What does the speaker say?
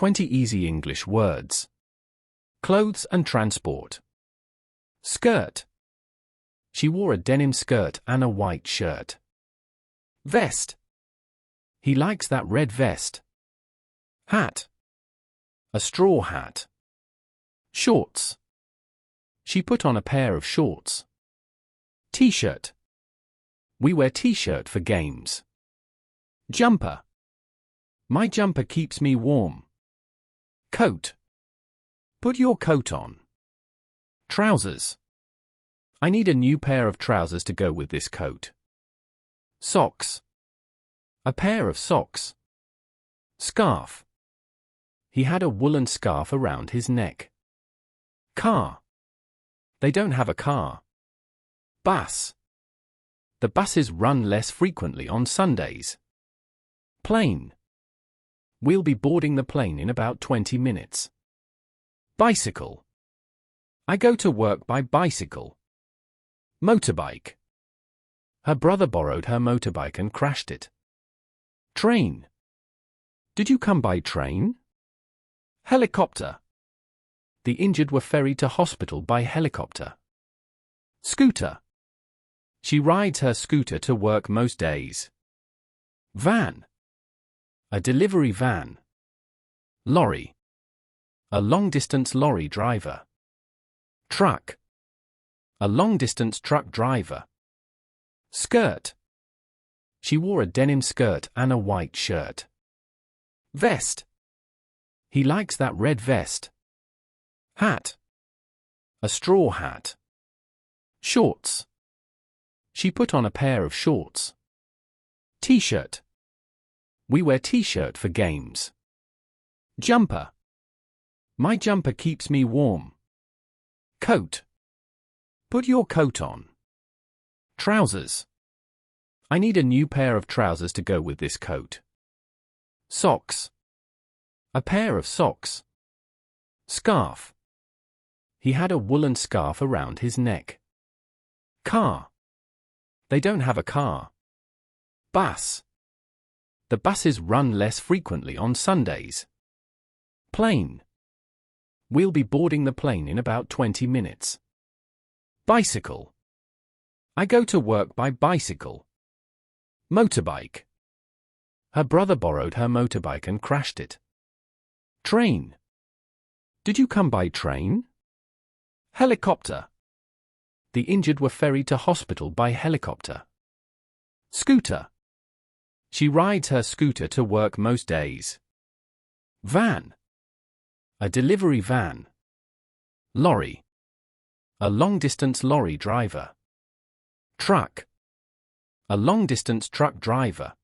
20 easy English words. Clothes and transport. Skirt. She wore a denim skirt and a white shirt. Vest. He likes that red vest. Hat. A straw hat. Shorts. She put on a pair of shorts. T-shirt. We wear t-shirt for games. Jumper. My jumper keeps me warm. Coat. Put your coat on. Trousers. I need a new pair of trousers to go with this coat. Socks. A pair of socks. Scarf. He had a woolen scarf around his neck. Car. They don't have a car. Bus. The buses run less frequently on Sundays. Plane. We'll be boarding the plane in about 20 minutes. Bicycle. I go to work by bicycle. Motorbike. Her brother borrowed her motorbike and crashed it. Train. Did you come by train? Helicopter. The injured were ferried to hospital by helicopter. Scooter. She rides her scooter to work most days. Van. A delivery van. Lorry. A long-distance lorry driver. Truck. A long-distance truck driver. Skirt. She wore a denim skirt and a white shirt. Vest. He likes that red vest. Hat. A straw hat. Shorts. She put on a pair of shorts. T-shirt. We wear t-shirt for games. Jumper. My jumper keeps me warm. Coat. Put your coat on. Trousers. I need a new pair of trousers to go with this coat. Socks. A pair of socks. Scarf. He had a woolen scarf around his neck. Car. They don't have a car. Bus. The buses run less frequently on Sundays. Plane. We'll be boarding the plane in about 20 minutes. Bicycle. I go to work by bicycle. Motorbike. Her brother borrowed her motorbike and crashed it. Train. Did you come by train? Helicopter. The injured were ferried to hospital by helicopter. Scooter. She rides her scooter to work most days. Van. A delivery van. Lorry. A long-distance lorry driver. Truck. A long-distance truck driver.